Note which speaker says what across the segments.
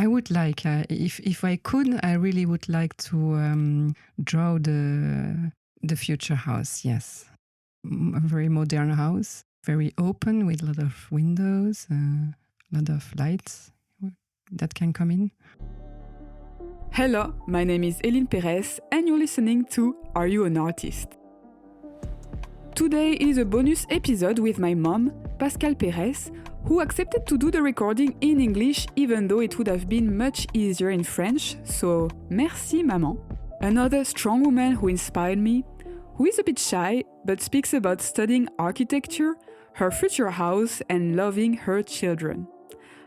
Speaker 1: I would like, if I could, I really would like to draw the future house. Yes, a very modern house, very open with a lot of windows, a lot of lights that can come in.
Speaker 2: Hello, my name is Pascale Pérès and you're listening to Are You an Artist? Today is a bonus episode with my mom, Pascale Pérès, who accepted to do the recording in English even though it would have been much easier in French, so merci maman. Another strong woman who inspired me, who is a bit shy but speaks about studying architecture, her future house and loving her children.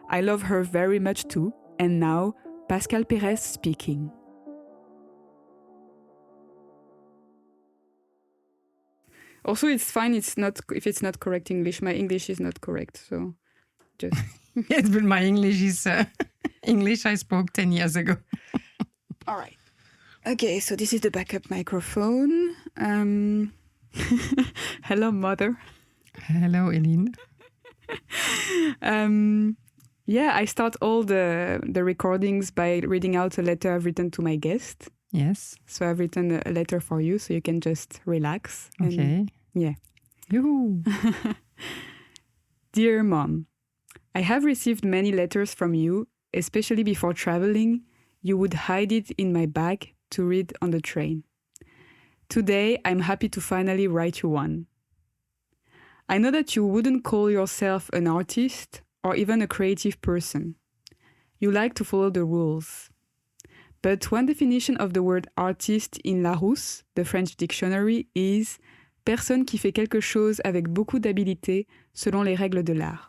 Speaker 2: I love her very much too, and now Pascale Pérès speaking. Also, it's fine. It's not if it's not correct English. My English is not correct, so just
Speaker 1: Yes, but my English is English I spoke 10 years ago.
Speaker 2: all right. Okay, so this is the backup microphone. Hello, mother.
Speaker 1: Hello, Eline.
Speaker 2: Yeah, I start all the recordings by reading out a letter I've written to my guest.
Speaker 1: Yes.
Speaker 2: So I've written a letter for you, so you can just relax.
Speaker 1: Okay.
Speaker 2: Yeah.
Speaker 1: Yoo-hoo.
Speaker 2: Dear Mom, I have received many letters from you, especially before traveling. You would hide it in my bag to read on the train. Today, I'm happy to finally write you one. I know that you wouldn't call yourself an artist or even a creative person. You like to follow the rules. But one definition of the word artiste in Larousse, the French dictionary, is personne qui fait quelque chose avec beaucoup d'habileté selon les règles de l'art.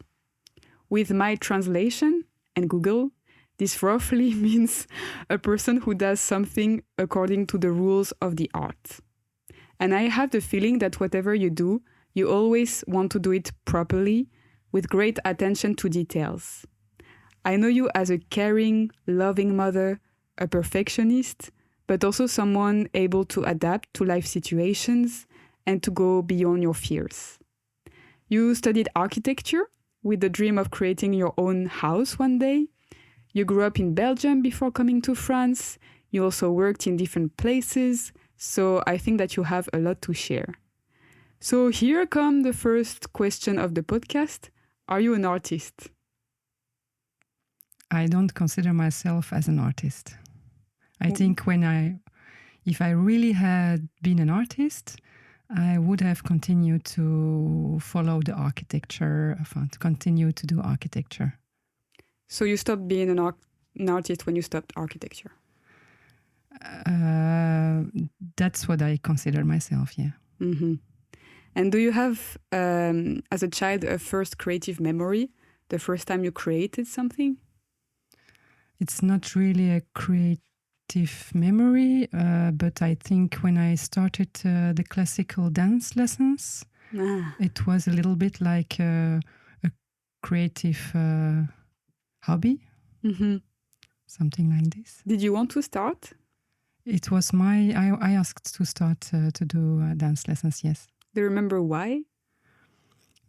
Speaker 2: With my translation and Google, this roughly means a person who does something according to the rules of the art. And I have the feeling that whatever you do, you always want to do it properly, with great attention to details. I know you as a caring, loving mother, a perfectionist, but also someone able to adapt to life situations and to go beyond your fears. You studied architecture with the dream of creating your own house one day. You grew up in Belgium before coming to France. You also worked in different places, so I think that you have a lot to share. So here come the first question of the podcast. Are you an artist?
Speaker 1: I don't consider myself as an artist. I think if I really had been an artist, I would have continued to follow the architecture, to continue to do architecture.
Speaker 2: So you stopped being an artist when you stopped architecture?
Speaker 1: That's what I consider myself, yeah.
Speaker 2: Mm-hmm. And do you have, as a child, a first creative memory? The first time you created something?
Speaker 1: It's not really a creative memory, but I think when I started the classical dance lessons, it was a little bit like a creative hobby, something like this.
Speaker 2: Did you want to start?
Speaker 1: It was I asked to start to do dance lessons, yes.
Speaker 2: Do you remember why?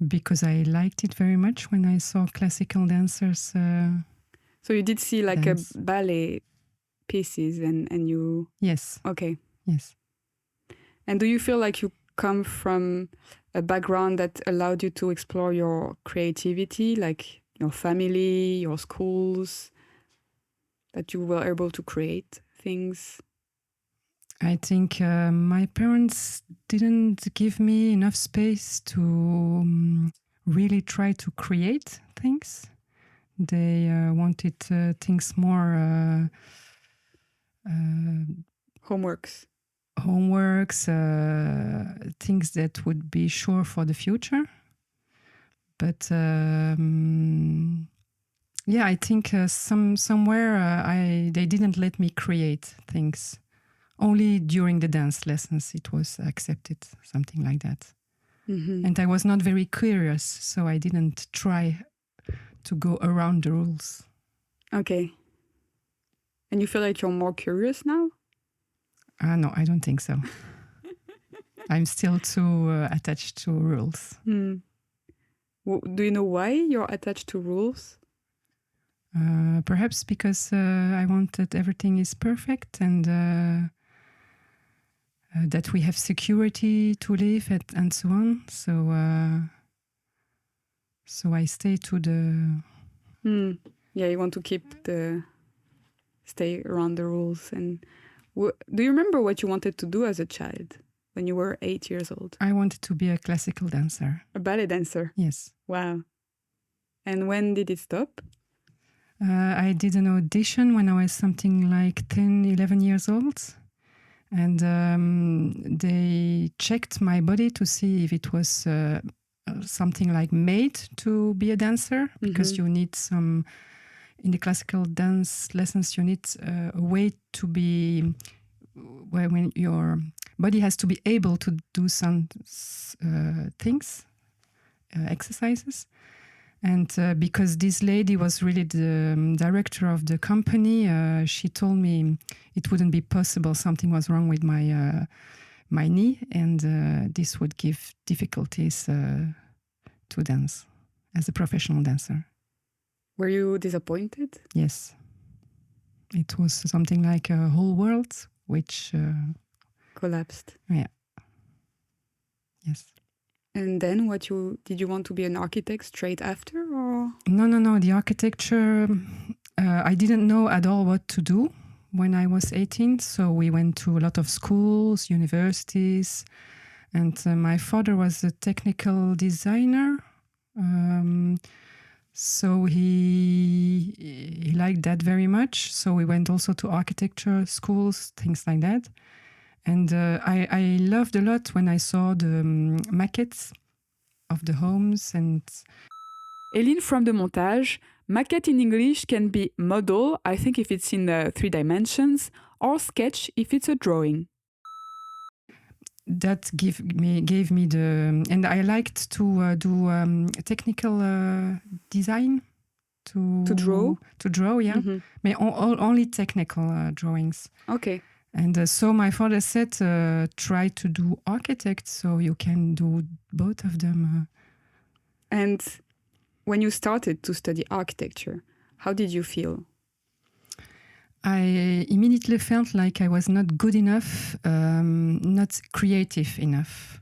Speaker 1: Because I liked it very much when I saw classical dancers.
Speaker 2: So you did see like
Speaker 1: dance.
Speaker 2: a ballet pieces and you...
Speaker 1: Yes.
Speaker 2: Okay.
Speaker 1: Yes.
Speaker 2: And do you feel like you come from a background that allowed you to explore your creativity, like your family, your schools, that you were able to create things?
Speaker 1: I think my parents didn't give me enough space to really try to create things. They wanted things more...
Speaker 2: Homeworks,
Speaker 1: things that would be sure for the future. But yeah, I think somewhere they didn't let me create things. Only during the dance lessons it was accepted, something like that. Mm-hmm. And I was not very curious, so I didn't try to go around the rules.
Speaker 2: Okay. And you feel like you're more curious now?
Speaker 1: No, I don't think so. I'm still too attached to rules.
Speaker 2: Do you know why you're attached to rules?
Speaker 1: Perhaps because I want that everything is perfect and that we have security to live and so on. So I stay to the...
Speaker 2: Yeah, you want to stay around the rules. And do you remember what you wanted to do as a child when you were 8 years old?
Speaker 1: I wanted to be a classical dancer.
Speaker 2: A ballet dancer?
Speaker 1: Yes.
Speaker 2: Wow. And when did it stop?
Speaker 1: I did an audition when I was something like 10, 11 years old. And they checked my body to see if it was something like made to be a dancer, because you need some... In the classical dance lessons, you need a way to be... when your body has to be able to do some things, exercises. And because this lady was really the director of the company, she told me it wouldn't be possible. Something was wrong with my knee, and this would give difficulties to dance as a professional dancer.
Speaker 2: Were you disappointed?
Speaker 1: Yes. It was something like a whole world which...
Speaker 2: collapsed.
Speaker 1: Yeah. Yes.
Speaker 2: And then did you want to be an architect straight after, or?
Speaker 1: No. The architecture, I didn't know at all what to do when I was 18. So we went to a lot of schools, universities, and my father was a technical designer. So he liked that very much. So we went also to architecture schools, things like that. And I loved a lot when I saw the maquettes of the homes. And
Speaker 2: Eline from the montage, maquette in English can be model, I think if it's in 3 dimensions, or sketch if it's a drawing.
Speaker 1: That gave me the... And I liked to do technical design. To
Speaker 2: draw?
Speaker 1: To draw, yeah. But only technical drawings.
Speaker 2: Okay.
Speaker 1: And so my father said, try to do architect, so you can do both of them.
Speaker 2: And when you started to study architecture, how did you feel?
Speaker 1: I immediately felt like I was not good enough, not creative enough.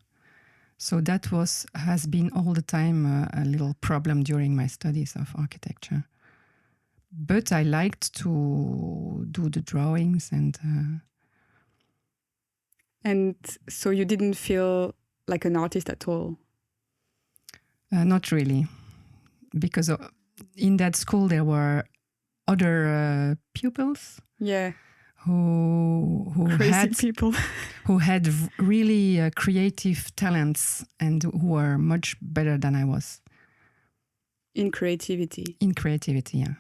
Speaker 1: So that has been all the time a little problem during my studies of architecture. But I liked to do the drawings and...
Speaker 2: And so you didn't feel like an artist at all?
Speaker 1: Not really. Because in that school there were other pupils.
Speaker 2: Yeah.
Speaker 1: Who
Speaker 2: crazy
Speaker 1: had
Speaker 2: people.
Speaker 1: Who had really creative talents and who were much better than I was.
Speaker 2: In creativity?
Speaker 1: In creativity, yeah.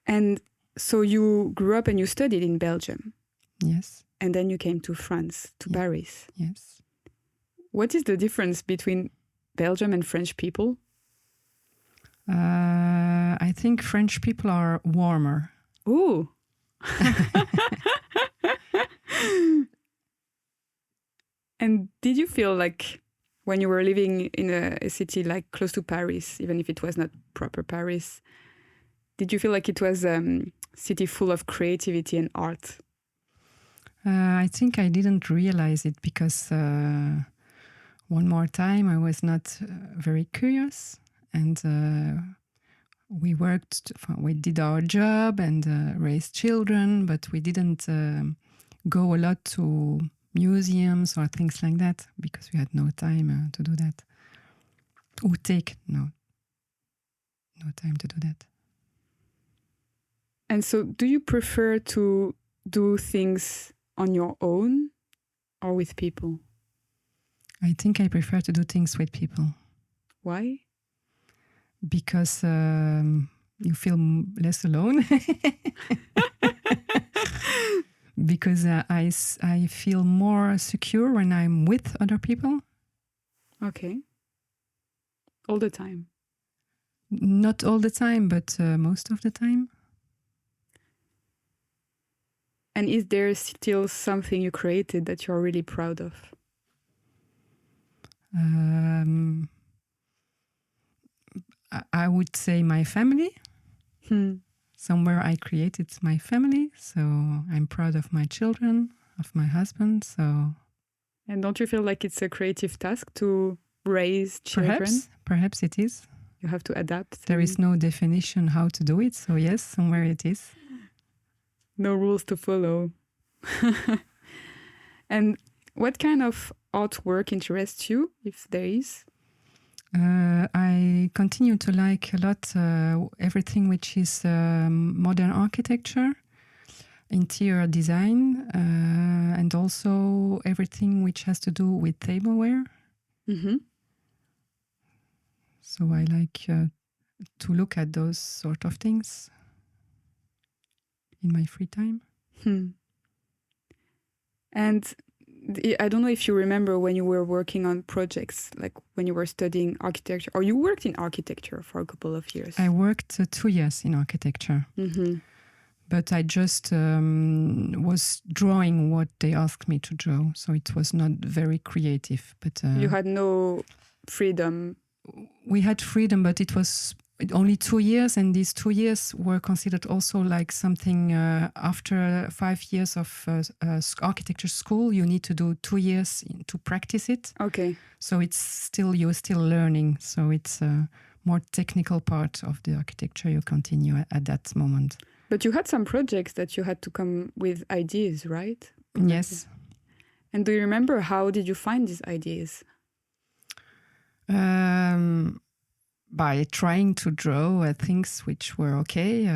Speaker 2: And so you grew up and you studied in Belgium?
Speaker 1: Yes.
Speaker 2: And then you came to France, to Paris?
Speaker 1: Yes.
Speaker 2: What is the difference between Belgium and French people?
Speaker 1: I think French people are warmer.
Speaker 2: Ooh. And did you feel like when you were living in a city like close to Paris, even if it was not proper Paris, did you feel like it was a city full of creativity and art?
Speaker 1: I think I didn't realize it because one more time I was not very curious, and we did our job and raised children, but we didn't go a lot to museums or things like that because we had no time to do that. Or no time to do that.
Speaker 2: And so do you prefer to do things on your own or with people?
Speaker 1: I think I prefer to do things with people.
Speaker 2: Why?
Speaker 1: Because you feel less alone. Because I feel more secure when I'm with other people.
Speaker 2: Okay. All the time?
Speaker 1: Not all the time, but most of the time.
Speaker 2: And is there still something you created that you're really proud of?
Speaker 1: I would say my family. Somewhere I created my family, so I'm proud of my children, of my husband. So,
Speaker 2: and don't you feel like it's a creative task to raise children?
Speaker 1: Perhaps it is.
Speaker 2: You have to adapt.
Speaker 1: There is no definition how to do it. So yes, somewhere it is.
Speaker 2: No rules to follow. And what kind of artwork interests you, if there is?
Speaker 1: I continue to like a lot everything which is modern architecture, interior design, and also everything which has to do with tableware.
Speaker 2: Mm-hmm.
Speaker 1: So I like to look at those sort of things in my free time.
Speaker 2: And I don't know if you remember when you were working on projects, like when you were studying architecture, or you worked in architecture for a couple of years.
Speaker 1: I worked 2 years in architecture, but I just was drawing what they asked me to draw, so it was not very creative. But
Speaker 2: you had no freedom.
Speaker 1: We had freedom, but it was only 2 years, and these 2 years were considered also like something after 5 years of architecture school, you need to do 2 years to practice it.
Speaker 2: Okay.
Speaker 1: So you're still learning. So it's a more technical part of the architecture you continue at that moment.
Speaker 2: But you had some projects that you had to come with ideas, right?
Speaker 1: Yes.
Speaker 2: And do you remember how did you find these ideas?
Speaker 1: By trying to draw things which were okay,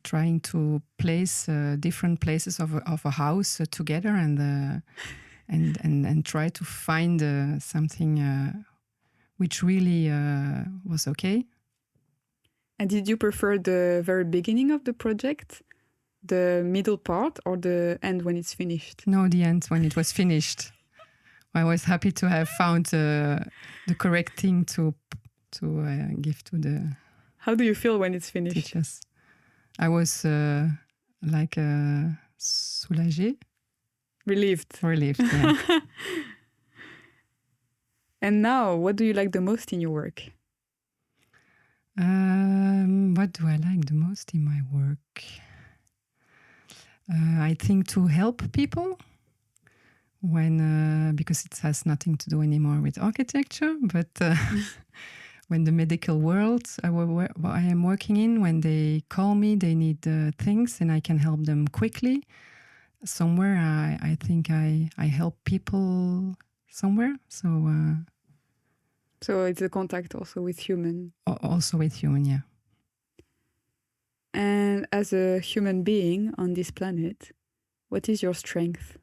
Speaker 1: trying to place different places of a house together, and try to find something which really was okay.
Speaker 2: And did you prefer the very beginning of the project, the middle part, or the end when it's finished?
Speaker 1: No, the end when it was finished. I was happy to have found the correct thing to give to the.
Speaker 2: How do you feel when it's finished?
Speaker 1: Teachers. I was soulagée.
Speaker 2: Relieved.
Speaker 1: Yeah.
Speaker 2: And now, what do you like the most in your work?
Speaker 1: What do I like the most in my work? I think to help people. Because it has nothing to do anymore with architecture, but when the medical world I am working in, when they call me, they need things, and I can help them quickly. Somewhere, I think I help people somewhere. So
Speaker 2: it's a contact also with human.
Speaker 1: Also with human, yeah.
Speaker 2: And as a human being on this planet, what is your strength?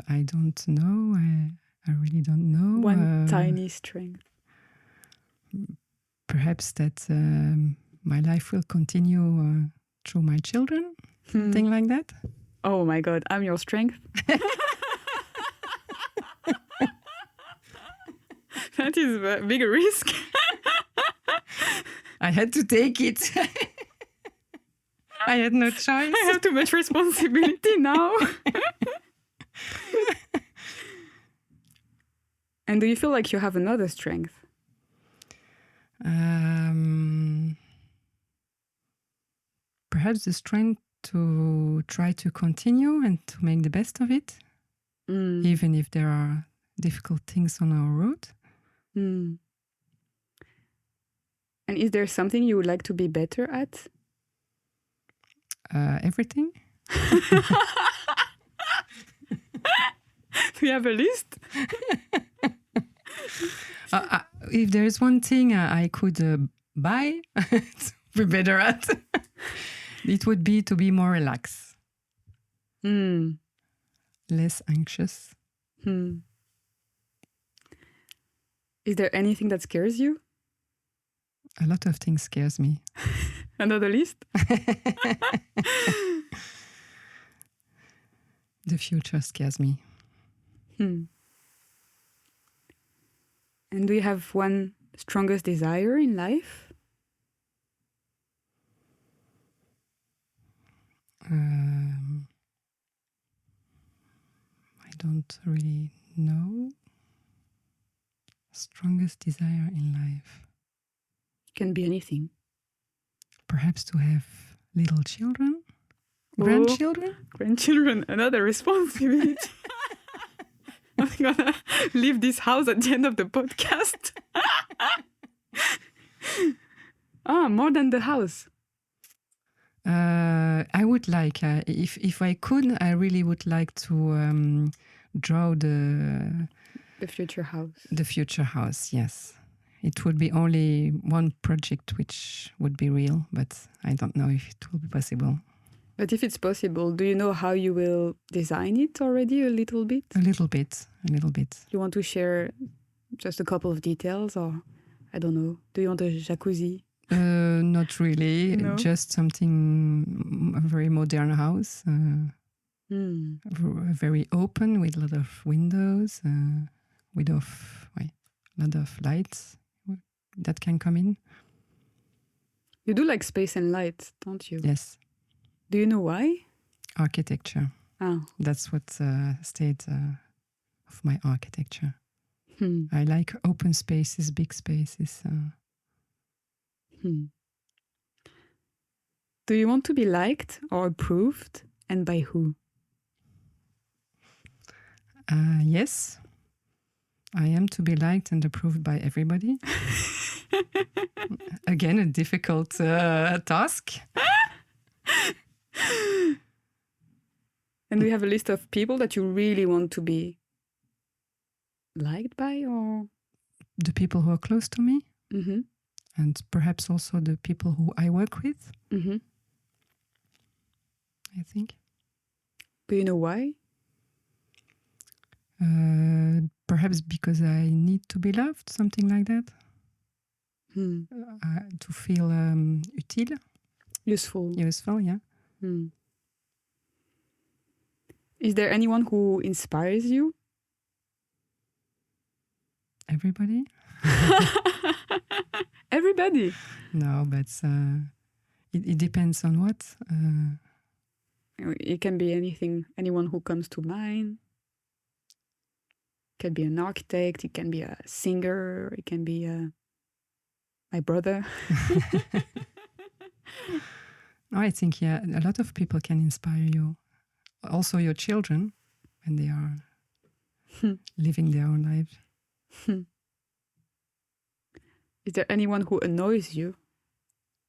Speaker 1: I don't know. I really don't know.
Speaker 2: One tiny strength.
Speaker 1: Perhaps that my life will continue through my children. Something like that.
Speaker 2: Oh my God, I'm your strength. That is a big risk.
Speaker 1: I had to take it. I had no choice.
Speaker 2: I have too much responsibility now. And do you feel like you have another strength?
Speaker 1: Perhaps the strength to try to continue and to make the best of it, even if there are difficult things on our road.
Speaker 2: And is there something you would like to be better at?
Speaker 1: Everything.
Speaker 2: Do you have a list?
Speaker 1: If there is one thing I could buy to be better at, it would be to be more relaxed. Less anxious.
Speaker 2: Is there anything that scares you?
Speaker 1: A lot of things scares me.
Speaker 2: Another list?
Speaker 1: The future scares me.
Speaker 2: And do you have one strongest desire in life?
Speaker 1: I don't really know. Strongest desire in life.
Speaker 2: Can be anything.
Speaker 1: Perhaps to have little children, grandchildren.
Speaker 2: Grandchildren, another responsibility. I'm gonna leave this house at the end of the podcast. More than the house.
Speaker 1: I would like, if I could, I really would like to draw the
Speaker 2: future house.
Speaker 1: The future house, yes. It would be only one project which would be real, but I don't know if it will be possible.
Speaker 2: But if it's possible, do you know how you will design it already a little bit?
Speaker 1: A little bit.
Speaker 2: You want to share just a couple of details, or I don't know. Do you want a jacuzzi?
Speaker 1: Not really.
Speaker 2: No?
Speaker 1: Just something, a very modern house. Very open with a lot of windows, with a lot of lights that can come in.
Speaker 2: You do like space and light, don't you?
Speaker 1: Yes.
Speaker 2: Do you know why?
Speaker 1: Architecture.
Speaker 2: Oh.
Speaker 1: That's what state of my architecture. I like open spaces, big spaces.
Speaker 2: Do you want to be liked or approved, and by who?
Speaker 1: Yes. I am to be liked and approved by everybody. Again, a difficult task.
Speaker 2: And do you have a list of people that you really want to be liked by, or?
Speaker 1: The people who are close to me.
Speaker 2: Mm-hmm.
Speaker 1: And perhaps also the people who I work with.
Speaker 2: Mm-hmm.
Speaker 1: I think.
Speaker 2: Do you know why?
Speaker 1: Perhaps because I need to be loved, something like that. To feel utile.
Speaker 2: Useful,
Speaker 1: yeah.
Speaker 2: Is there anyone who inspires you?
Speaker 1: Everybody?
Speaker 2: Everybody?
Speaker 1: No, but it depends on what.
Speaker 2: It can be anything, anyone who comes to mind. It can be an architect, it can be a singer, it can be my brother.
Speaker 1: No, I think, a lot of people can inspire you. Also your children, when they are living their own life.
Speaker 2: Is there anyone who annoys you?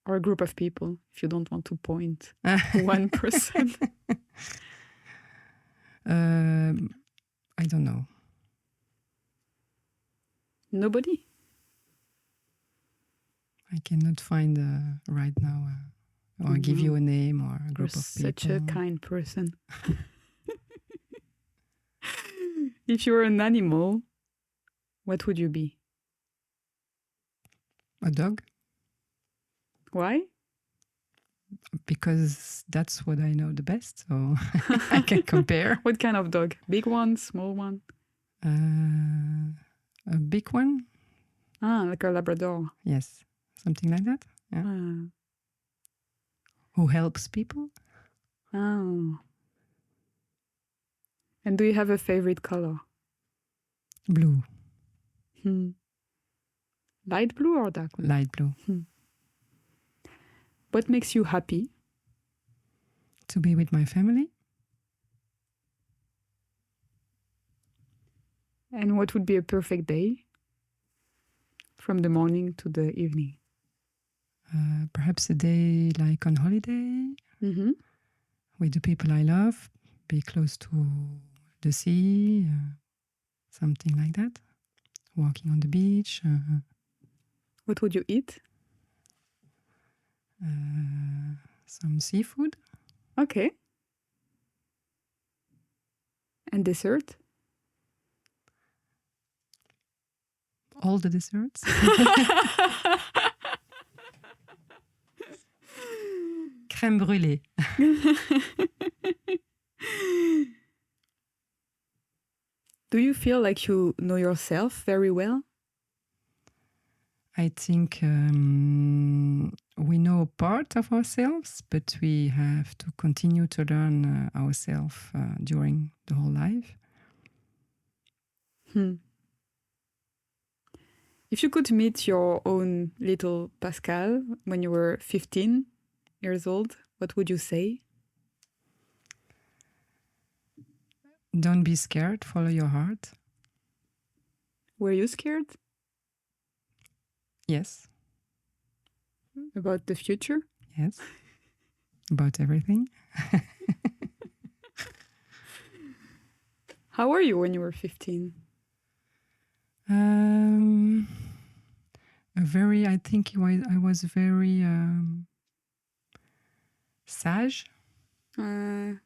Speaker 2: Or a group of people, if you don't want to point one person?
Speaker 1: I don't know.
Speaker 2: Nobody?
Speaker 1: I cannot find right now or give you a name or a group of people.
Speaker 2: Such a kind person. If you were an animal, what would you be?
Speaker 1: A dog.
Speaker 2: Why?
Speaker 1: Because that's what I know the best, so I can compare.
Speaker 2: What kind of dog? Big one, small one?
Speaker 1: A big one.
Speaker 2: Like a Labrador.
Speaker 1: Yes, something like that. Yeah. Who helps people.
Speaker 2: Oh. And do you have a favorite color?
Speaker 1: Blue.
Speaker 2: Light blue or dark blue?
Speaker 1: Light blue.
Speaker 2: What makes you happy?
Speaker 1: To be with my family.
Speaker 2: And what would be a perfect day? From the morning to the evening?
Speaker 1: Perhaps a day like on holiday. With the people I love. Be close to the sea. Something like that. Walking on the beach.
Speaker 2: What would you eat?
Speaker 1: Some seafood.
Speaker 2: Okay. And dessert?
Speaker 1: All the desserts. Crème brûlée.
Speaker 2: Do you feel like you know yourself very well?
Speaker 1: I think we know part of ourselves, but we have to continue to learn ourselves during the whole life.
Speaker 2: If you could meet your own little Pascale when you were 15 years old, what would you say?
Speaker 1: Don't be scared, follow your heart.
Speaker 2: Were you scared
Speaker 1: Yes,
Speaker 2: about the future?
Speaker 1: yes. About everything.
Speaker 2: How were you when you were 15?
Speaker 1: I think I was very sage. I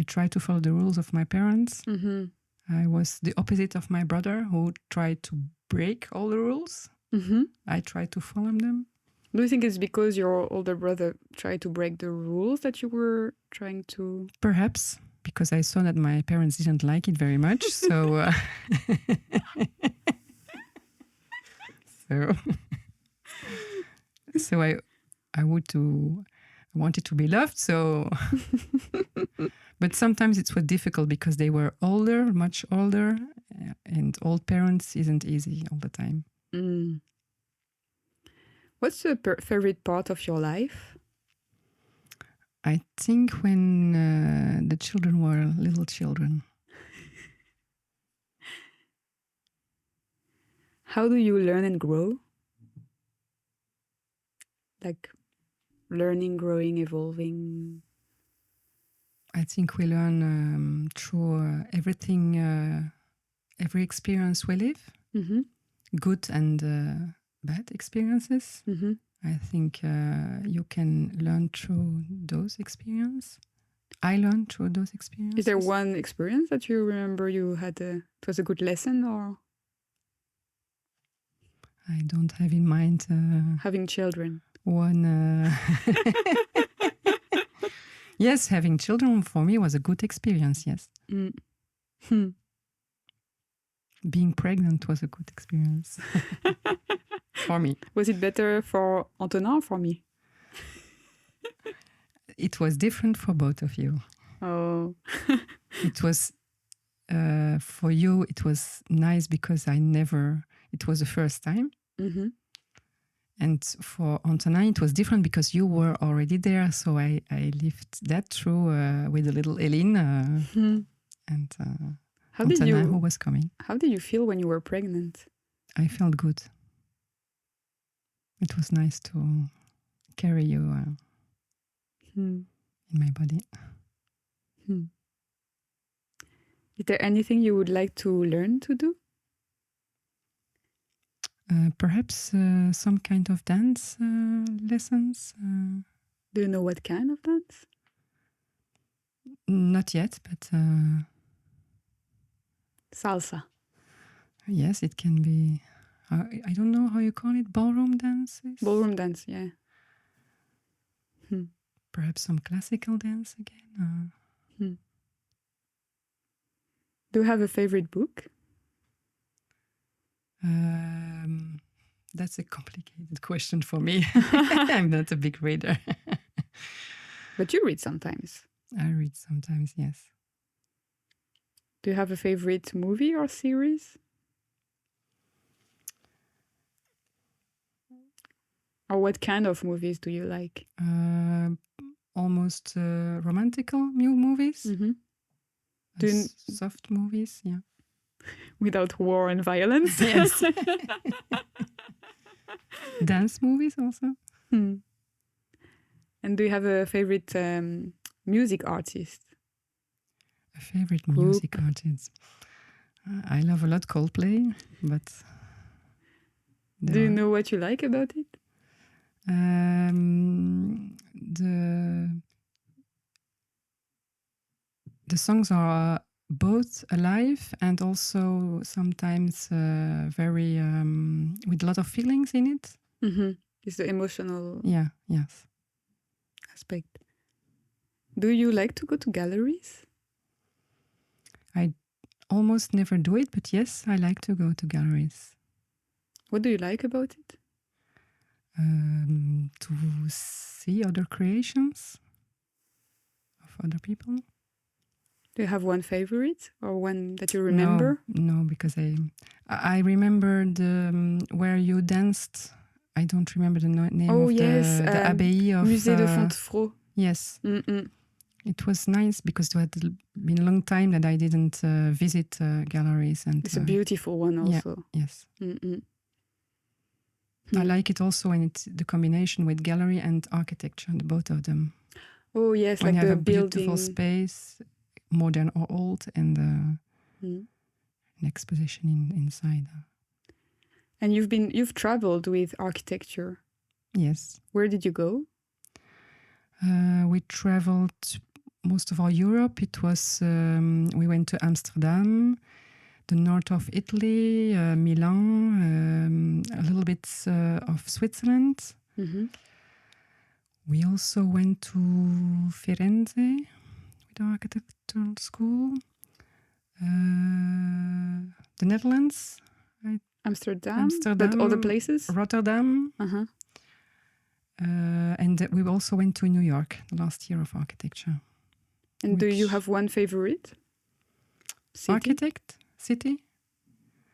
Speaker 1: tried to follow the rules of my parents.
Speaker 2: Mm-hmm.
Speaker 1: I was the opposite of my brother who tried to break all the rules.
Speaker 2: Mm-hmm.
Speaker 1: I tried to follow them.
Speaker 2: Do you think it's because your older brother tried to break the rules that you were trying to?
Speaker 1: Perhaps, because I saw that my parents didn't like it very much. So, so I wanted to be loved. So, but sometimes it was difficult because they were older, much older, and old parents isn't easy all the time.
Speaker 2: Mm. What's the favorite part of your life?
Speaker 1: I think when the children were little children.
Speaker 2: How do you learn and grow? Like learning, growing, evolving?
Speaker 1: I think we learn through everything, every experience we live,
Speaker 2: Mm-hmm.
Speaker 1: good and bad experiences.
Speaker 2: Mm-hmm.
Speaker 1: I think you can learn through those experiences. I learned through those experiences.
Speaker 2: Is there one experience that you remember you had it was a good lesson, or?
Speaker 1: I don't have in mind
Speaker 2: Having children.
Speaker 1: One. Yes, having children for me was a good experience, yes.
Speaker 2: Mm.
Speaker 1: Being pregnant was a good experience for me.
Speaker 2: Was it better for Antonin or for me?
Speaker 1: It was different for both of you.
Speaker 2: Oh.
Speaker 1: It was, for you, it was nice because it was the first time.
Speaker 2: Mm-hmm.
Speaker 1: And for Antonin, it was different because you were already there. So I lived that through with the little Eline and Antonin who was coming.
Speaker 2: How did you feel when you were pregnant?
Speaker 1: I felt good. It was nice to carry you in my body.
Speaker 2: Is there anything you would like to learn to do?
Speaker 1: Perhaps some kind of dance lessons.
Speaker 2: Do you know what kind of dance?
Speaker 1: Not yet, but...
Speaker 2: Salsa.
Speaker 1: Yes, it can be... I don't know how you call it, ballroom dances?
Speaker 2: Ballroom dance, yeah.
Speaker 1: Perhaps some classical dance again.
Speaker 2: Do you have a favorite book?
Speaker 1: That's a complicated question for me. I'm not a big reader.
Speaker 2: But you read sometimes.
Speaker 1: I read sometimes, yes.
Speaker 2: Do you have a favorite movie or series? Or what kind of movies do you like?
Speaker 1: Almost romantical movies.
Speaker 2: Mm-hmm.
Speaker 1: Soft movies, yeah.
Speaker 2: Without war and violence?
Speaker 1: Yes. Dance movies also.
Speaker 2: And do you have a favorite music artist?
Speaker 1: A favorite music artist? I love a lot Coldplay, but...
Speaker 2: Do you know what you like about it?
Speaker 1: The songs are both alive and also sometimes very with a lot of feelings in it.
Speaker 2: Mm-hmm. It's the emotional aspect. Do you like to go to galleries?
Speaker 1: I almost never do it, but yes, I like to go to galleries.
Speaker 2: What do you like about it?
Speaker 1: To see other creations of other people.
Speaker 2: Do Do you have one favorite or one that you remember?
Speaker 1: No, because I remember where you danced. I don't remember the name of the Abbey of...
Speaker 2: Musée de Fontevraud.
Speaker 1: Yes.
Speaker 2: Mm-mm.
Speaker 1: It was nice because it had been a long time that I didn't visit galleries. And
Speaker 2: it's a beautiful one also.
Speaker 1: Yeah, yes. I like it also when it's the combination with gallery and architecture, both of them.
Speaker 2: Oh yes,
Speaker 1: when
Speaker 2: like
Speaker 1: you
Speaker 2: the
Speaker 1: have a beautiful space, modern or old, and an exposition inside.
Speaker 2: And you've traveled with architecture.
Speaker 1: Yes.
Speaker 2: Where did you go?
Speaker 1: We traveled most of our Europe. It was we went to Amsterdam, the north of Italy, Milan, a little bit of Switzerland.
Speaker 2: Mm-hmm.
Speaker 1: We also went to Firenze with our architectural school. The Netherlands.
Speaker 2: Amsterdam, but other places?
Speaker 1: Rotterdam.
Speaker 2: Uh-huh.
Speaker 1: And we also went to New York the last year of architecture.
Speaker 2: And do you have one favorite? City?
Speaker 1: Architect? City?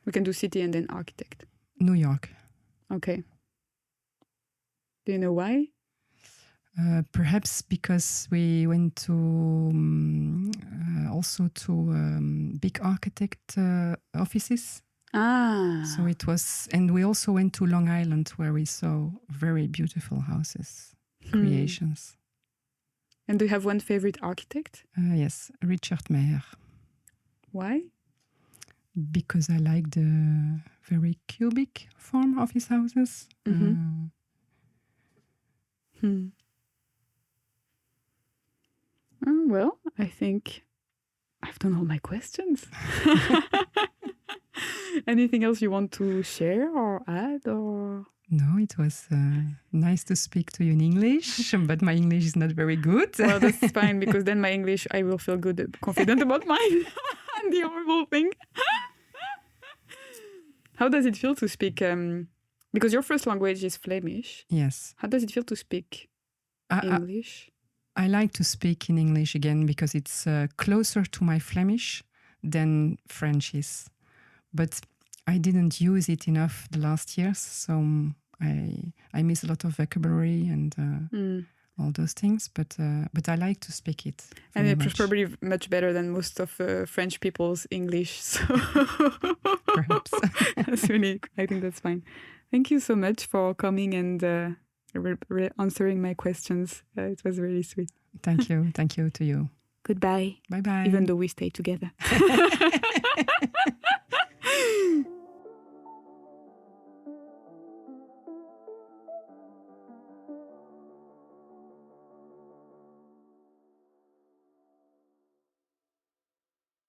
Speaker 2: We can do city and then architect.
Speaker 1: New York.
Speaker 2: Okay. Do you know why?
Speaker 1: Perhaps because we went to also to big architect offices. So it was, and we also went to Long Island where we saw very beautiful houses, creations.
Speaker 2: And do you have one favorite architect?
Speaker 1: Yes, Richard Mayer.
Speaker 2: Why?
Speaker 1: Because I like the very cubic form of his houses.
Speaker 2: Mm-hmm. Well, I think I've done all my questions. Anything else you want to share or add? Or
Speaker 1: no, it was nice to speak to you in English, but my English is not very good.
Speaker 2: Well, that's fine, because then my English, I will feel good, confident about mine. And the horrible thing. How does it feel to speak? Because your first language is Flemish.
Speaker 1: Yes.
Speaker 2: How does it feel to speak English?
Speaker 1: I like to speak in English again because it's closer to my Flemish than French is. But I didn't use it enough the last years, so I miss a lot of vocabulary and all those things. But I like to speak it.
Speaker 2: And it's probably much better than most of French people's English. So
Speaker 1: perhaps
Speaker 2: that's really. I think that's fine. Thank you so much for coming and answering my questions. It was really sweet.
Speaker 1: Thank you. Thank you to you.
Speaker 2: Goodbye.
Speaker 1: Bye bye.
Speaker 2: Even though we stay together.